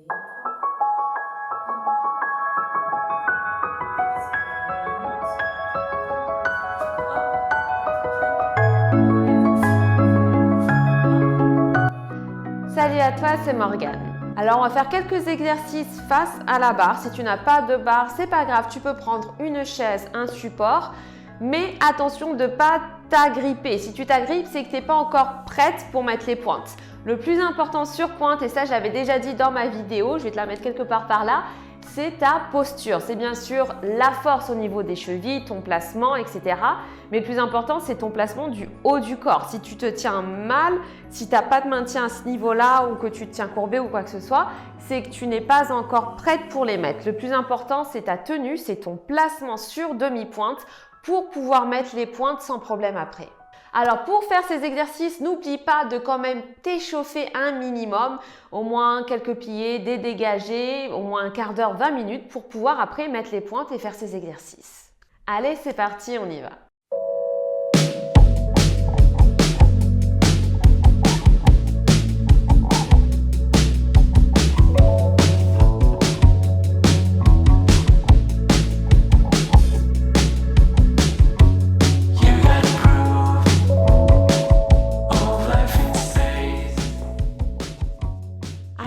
Salut à toi, c'est Morgane. Alors on va faire quelques exercices face à la barre. Si tu n'as pas de barre, c'est pas grave, tu peux prendre une chaise, un support, mais attention de ne pas t'agripper. Si tu t'agrippes, c'est que tu n'es pas encore prête pour mettre les pointes. Le plus important sur pointe, et ça j'avais déjà dit dans ma vidéo, je vais te la mettre quelque part par là, c'est ta posture. C'est bien sûr la force au niveau des chevilles, ton placement, etc. Mais le plus important, c'est ton placement du haut du corps. Si tu te tiens mal, si tu n'as pas de maintien à ce niveau-là ou que tu te tiens courbé ou quoi que ce soit, c'est que tu n'es pas encore prête pour les mettre. Le plus important, c'est ta tenue, c'est ton placement sur demi-pointe pour pouvoir mettre les pointes sans problème après. Alors pour faire ces exercices, n'oublie pas de quand même t'échauffer un minimum, au moins quelques pliés, des dégagés, au moins un quart d'heure, 20 minutes pour pouvoir après mettre les pointes et faire ces exercices. Allez, c'est parti, on y va.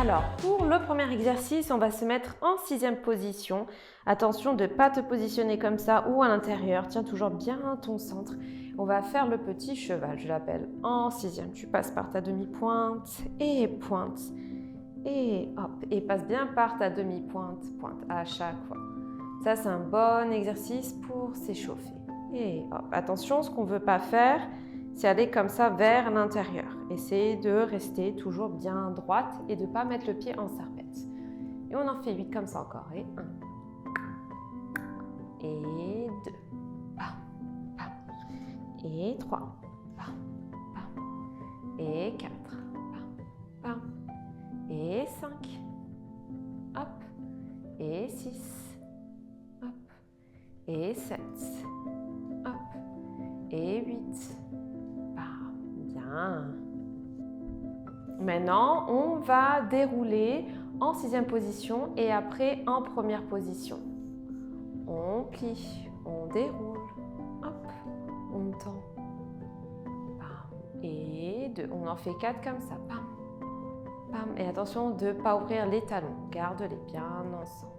Alors, pour le premier exercice, on va se mettre en 6e position. Attention de ne pas te positionner comme ça ou à l'intérieur. Tiens toujours bien ton centre. On va faire le petit cheval, je l'appelle en 6e. Tu passes par ta demi-pointe et pointe. Et hop, et passe bien par ta demi-pointe, pointe à chaque fois. Ça, c'est un bon exercice pour s'échauffer. Et hop, attention, ce qu'on ne veut pas faire, c'est aller comme ça vers l'intérieur. Essayez de rester toujours bien droite et de ne pas mettre le pied en serpette. Et on en fait 8 comme ça encore. Et 1. Et 2. Bam, bam. Et 3. Bam, bam. Et 4. Bam, bam. Et 5. Hop. Et 6. Hop. Et 7. Hop. Et 8. Maintenant, on va dérouler en 6e position et après en première position. On plie, on déroule, hop, on tend. Bam, et 2. On en fait 4 comme ça. Bam, bam. Et attention de ne pas ouvrir les talons. Garde-les bien ensemble.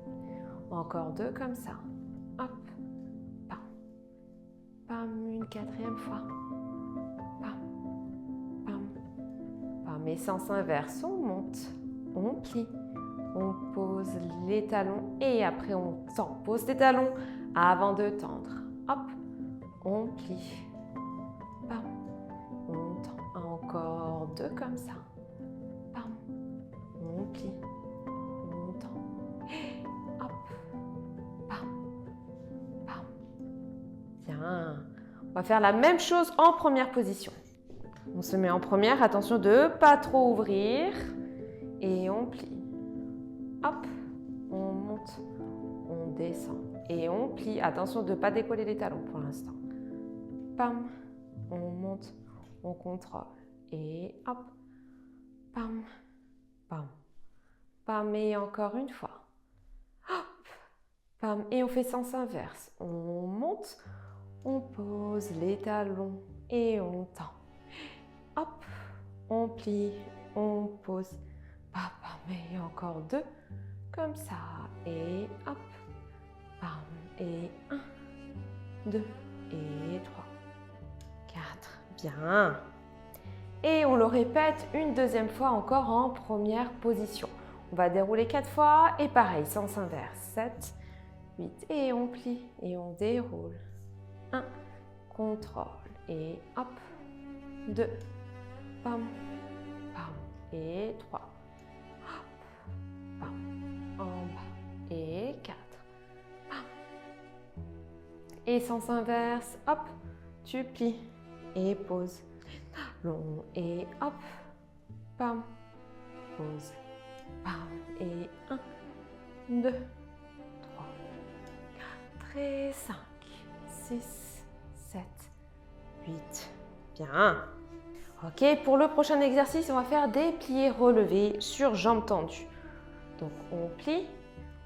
Encore 2 comme ça. Hop, bam, bam. Une 4e fois. Mais sens inverse, on monte, on plie, on pose les talons et après on tend. Pose tes talons avant de tendre. Hop, on plie, bam, on tend. Encore 2 comme ça. Bam, on plie, on tend. Hop, bam, bam. Bien. On va faire la même chose en première position. On se met en première, attention de ne pas trop ouvrir et on plie. Hop, on monte, on descend et on plie. Attention de ne pas décoller les talons pour l'instant. Pam, on monte, on contrôle et hop, pam, pam, pam et encore une fois. Hop, pam et on fait sens inverse. On monte, on pose les talons et on tend. Hop, on plie, on pose, bam, bam, et encore 2, comme ça, et hop, bam, et 1, 2, et 3, 4, bien. Et on le répète une 2e fois encore en première position. On va dérouler 4 fois, et pareil, sens inverse, 7, 8, et on plie, et on déroule, 1, contrôle, et hop, 2, bam, bam, et 3, hop, bam, en bas, et 4, bam. Et sens inverse, hop, tu plies, et pose, long, et hop, bam, pose, bam, et 1, 2, 3, 4 et 5, 6, 7, 8, bien. Ok, pour le prochain exercice, on va faire des pliés relevés sur jambes tendues. Donc on plie,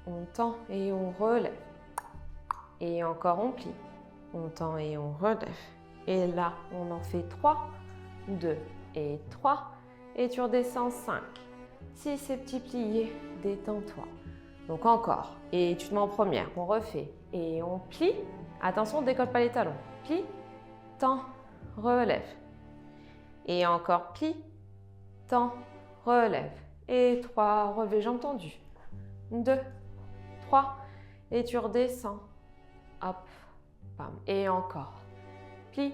on tend et on relève. Et encore on plie, on tend et on relève. Et là, on en fait 3, 2 et 3. Et tu redescends 5. 6 c'est petit plié, détends-toi. Donc encore. Et tu te mets en première, on refait. Et on plie. Attention, on ne décolle pas les talons. Plie, tend, relève. Et encore plie, tend, relève. Et 3, relevé, jambes tendues. 2, 3. Et tu redescends. Hop, bam. Et encore. Plie,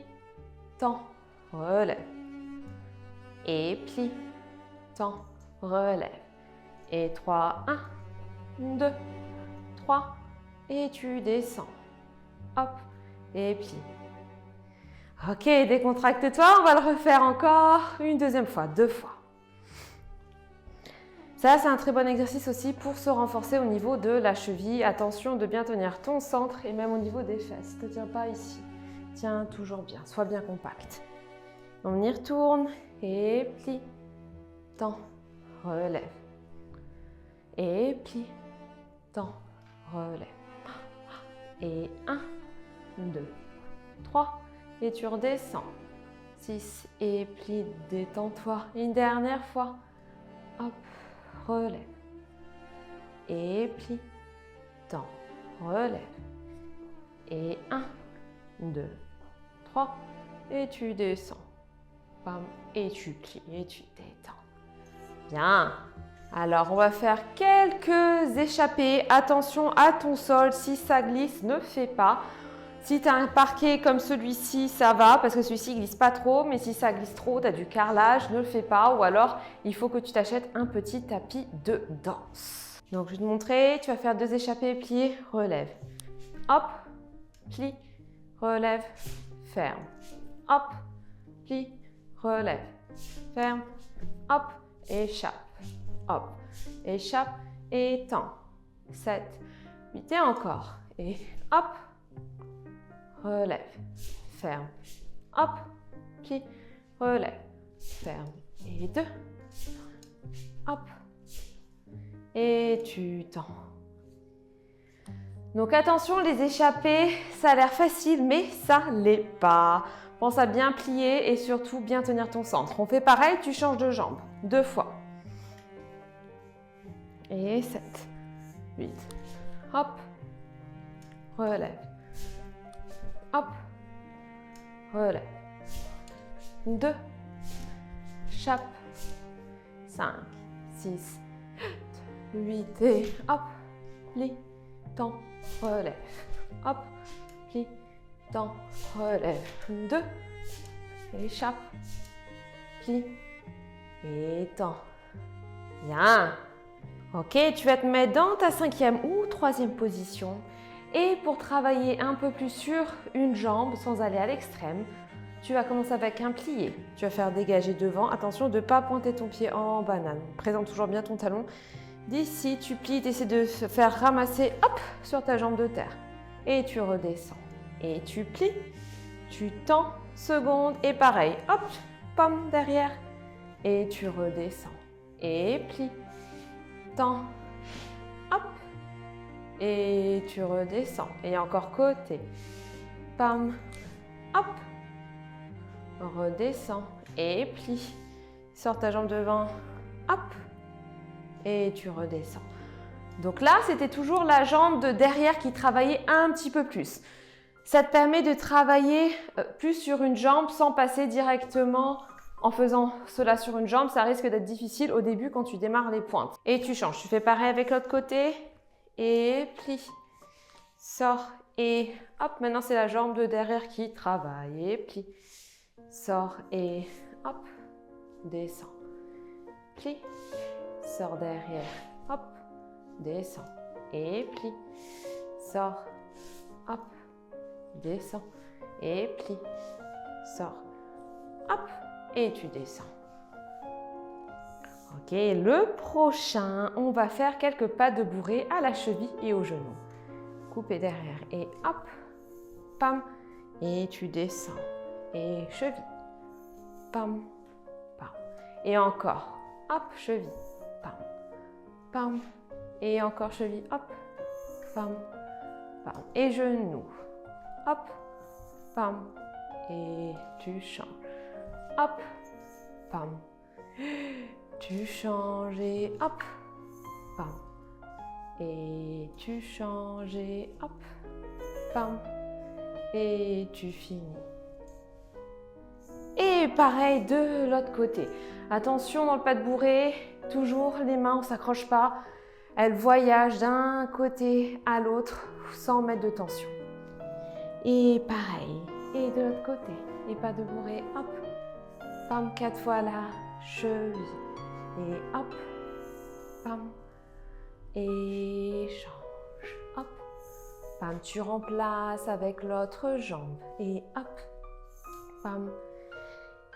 tend, relève. Et plie, tend, relève. Et 3, 1, 2, 3. Et tu descends. Hop, et plie. Ok, décontracte-toi. On va le refaire encore une deuxième fois, 2 fois. Ça, c'est un très bon exercice aussi pour se renforcer au niveau de la cheville. Attention de bien tenir ton centre et même au niveau des fesses. Ne tiens pas ici. Tiens toujours bien, sois bien compact. On y retourne et plie, tend, relève. Et plie, tend, relève. Et 1, 2, 3. Et tu redescends. 6 et plie, détends-toi. Une dernière fois. Hop, relève. Et plie, tend, relève. Et 1, 2, 3. Et tu descends. Bam, et tu plies et tu détends. Bien. Alors, on va faire quelques échappées. Attention à ton sol. Si ça glisse, ne fais pas. Si tu as un parquet comme celui-ci, ça va parce que celui-ci ne glisse pas trop. Mais si ça glisse trop, tu as du carrelage, ne le fais pas. Ou alors, il faut que tu t'achètes un petit tapis de danse. Donc, je vais te montrer. Tu vas faire 2 échappées, plier, relève. Hop, plie, relève, ferme. Hop, plie, relève, ferme. Hop, échappe. Hop, échappe et tend. 7, 8 et encore. Et hop, relève, ferme. Hop, plie, relève, ferme. Et 2. Hop. Et tu tends. Donc attention, les échappées, ça a l'air facile, mais ça l'est pas. Pense à bien plier et surtout bien tenir ton centre. On fait pareil, tu changes de jambe. 2 fois. Et 7, 8. Hop. Relève. Hop. Relève. 2. Chape. 5, 6, 8 et hop. Plie. Tends. Relève. Hop. Plie. Tends. Relève. 2. Échappe. Plie. Et tends. Bien. Ok, tu vas te mettre dans ta 5e ou 3e position. Et pour travailler un peu plus sur une jambe sans aller à l'extrême, tu vas commencer avec un plié. Tu vas faire dégager devant. Attention de ne pas pointer ton pied en banane. Présente toujours bien ton talon. D'ici, tu plies, tu essaies de se faire ramasser hop, sur ta jambe de terre. Et tu redescends. Et tu plies, tu tends, seconde et pareil. Hop, pomme derrière. Et tu redescends. Et plie. Tends, hop, et tu redescends. Et encore côté. Pam, hop, redescends et plie. Sors ta jambe devant, hop, et tu redescends. Donc là, c'était toujours la jambe de derrière qui travaillait un petit peu plus. Ça te permet de travailler plus sur une jambe sans passer directement. En faisant cela sur une jambe, ça risque d'être difficile au début quand tu démarres les pointes. Et tu changes. Tu fais pareil avec l'autre côté. Et plie. Sors. Et hop, maintenant c'est la jambe de derrière qui travaille. Et plie. Sors. Et hop, descends. Plie. Sors derrière. Hop, descends. Et plie. Sors. Hop, descends. Et plie. Sors. Hop. Et tu descends. Ok, le prochain, on va faire quelques pas de bourrée à la cheville et au genou. Couper derrière et hop, pam, et tu descends. Et cheville, pam, pam. Et encore, hop, cheville, pam, pam, Et encore cheville, hop, pam, pam. Et genou, hop, pam. Et tu changes, hop, pam. Tu changes et hop, pam. Et tu changes et hop, pam. Et tu finis. Et pareil de l'autre côté. Attention dans le pas de bourrée, toujours les mains, on ne s'accroche pas. Elles voyagent d'un côté à l'autre sans mettre de tension. Et pareil, et de l'autre côté. Et pas de bourrée, hop. Pam, 4 fois la cheville. Et hop, pam. Et change, hop. Pam, tu remplaces avec l'autre jambe. Et hop, pam.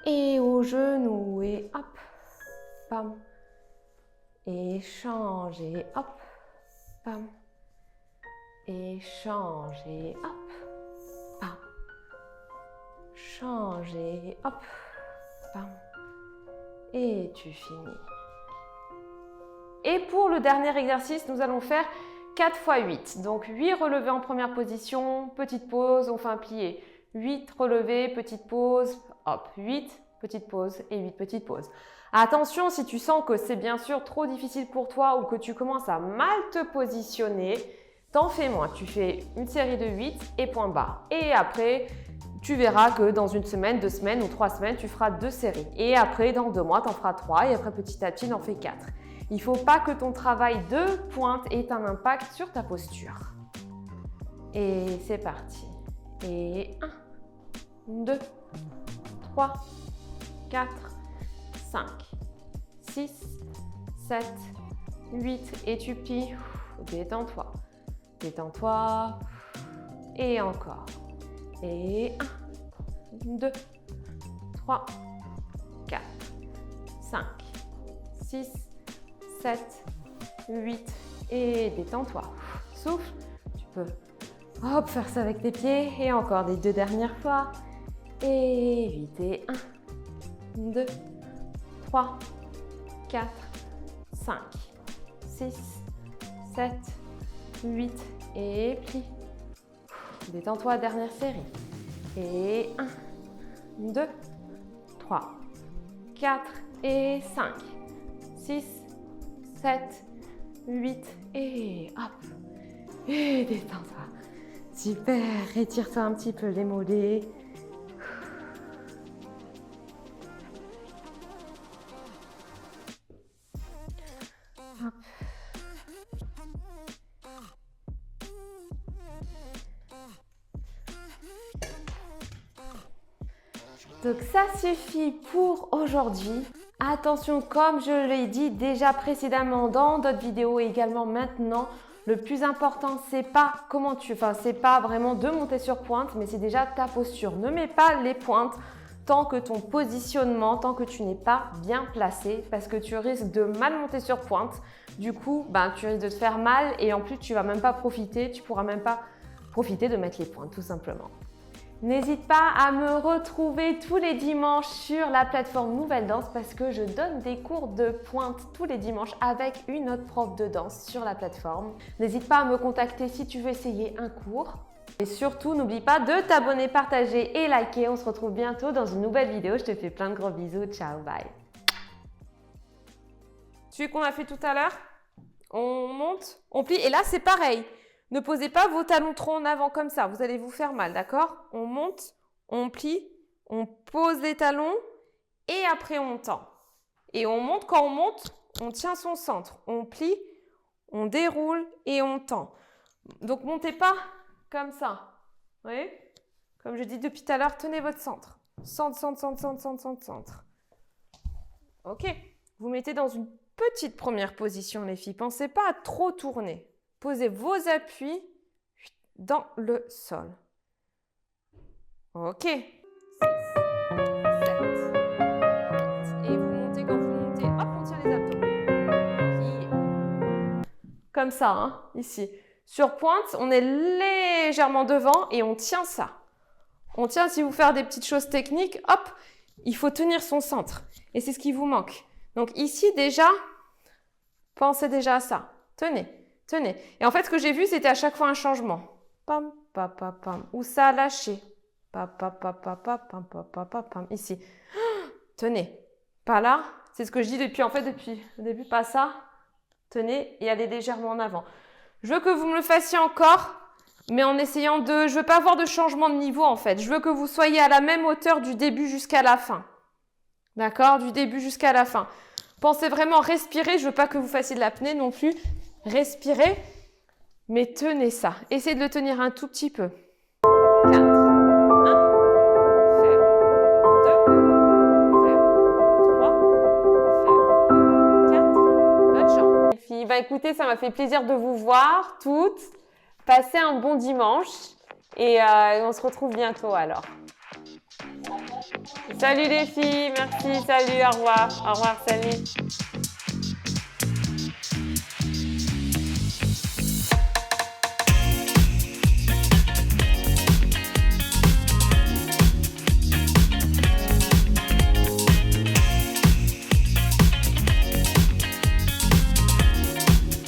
Et au genou, et hop, pam. Et change, et hop, pam. Et change, et hop, pam. Change, et hop, pam. Et tu finis. Et pour le dernier exercice, nous allons faire 4 x 8. Donc 8 relevés en première position, petite pause, on fait un plié. 8 relevés, petite pause, hop, 8, petite pause et 8 petites pauses. Attention, si tu sens que c'est bien sûr trop difficile pour toi ou que tu commences à mal te positionner, t'en fais moins. Tu fais une série de 8 et point barre. Et après, tu verras que dans une semaine, 2 semaines ou 3 semaines, tu feras 2 séries. Et après, dans 2 mois, tu en feras 3 et après, petit à petit, tu en fais 4. Il ne faut pas que ton travail de pointe ait un impact sur ta posture. Et c'est parti. Et 1, 2, 3, 4, 5, 6, 7, 8. Et tu plies. Détends-toi. Détends-toi. Et encore. Et 1, 2, 3, 4, 5, 6, 7, 8. Et détends-toi. Souffle. Tu peux hop, faire ça avec tes pieds. Et encore des 2 dernières fois. Et 8. Et 1, 2, 3, 4, 5, 6, 7, 8. Et plie. Détends-toi, dernière série. Et 1, 2, 3, 4 et 5, 6, 7, 8 et hop. Et détends-toi. Super, étire-toi un petit peu les mollets. Hop. Donc ça suffit pour aujourd'hui. Attention, comme je l'ai dit déjà précédemment dans d'autres vidéos et également maintenant, le plus important, c'est pas c'est pas vraiment de monter sur pointe, mais c'est déjà ta posture. Ne mets pas les pointes tant que ton positionnement, tant que tu n'es pas bien placé, parce que tu risques de mal monter sur pointe. Du coup, tu risques de te faire mal et en plus, tu vas même pas profiter, tu pourras même pas profiter de mettre les pointes, tout simplement. N'hésite pas à me retrouver tous les dimanches sur la plateforme Nouvelle Danse parce que je donne des cours de pointe tous les dimanches avec une autre prof de danse sur la plateforme. N'hésite pas à me contacter si tu veux essayer un cours. Et surtout, n'oublie pas de t'abonner, partager et liker. On se retrouve bientôt dans une nouvelle vidéo. Je te fais plein de gros bisous. Ciao, bye. Celui qu'on a fait tout à l'heure, on monte, on plie et là c'est pareil. Ne posez pas vos talons trop en avant comme ça, vous allez vous faire mal, d'accord? On monte, on plie, on pose les talons et après on tend. Et on monte, quand on monte, on tient son centre. On plie, on déroule et on tend. Donc montez pas comme ça. Vous voyez? Comme je dis depuis tout à l'heure, tenez votre centre. Centre, centre, centre, centre, centre, centre, centre. Ok. Vous mettez dans une petite première position les filles. Pensez pas à trop tourner. Posez vos appuis dans le sol. Ok. 6, 7, 8. Et vous montez quand vous montez. Hop, on tient les abdos. Pliez. Comme ça, hein, ici. Sur pointe, on est légèrement devant et on tient ça. On tient, si vous faites des petites choses techniques, hop, il faut tenir son centre. Et c'est ce qui vous manque. Donc ici, déjà, pensez déjà à ça. Tenez, tenez. Et en fait, ce que j'ai vu, c'était à chaque fois un changement. Pam, pam, pam, pam. Où ça a lâché. Pam, pam, pam, pam, pam, pam, pam, pam, pam, pam. Ici. Tenez. Pas là. C'est ce que je dis depuis le début. Pas ça. Tenez et allez légèrement en avant. Je veux que vous me le fassiez encore, mais en essayant de... Je veux pas avoir de changement de niveau en fait. Je veux que vous soyez à la même hauteur du début jusqu'à la fin. D'accord? Du début jusqu'à la fin. Pensez vraiment respirer. Je veux pas que vous fassiez de l'apnée non plus. Respirez, mais tenez ça. Essayez de le tenir un tout petit peu. 4. 1. Faire. 2. Faire. 3. Faire. 4. L'autre jambe. Les filles, bah écoutez, ça m'a fait plaisir de vous voir toutes. Passez un bon dimanche et on se retrouve bientôt alors. Salut les filles, merci, salut, au revoir, salut.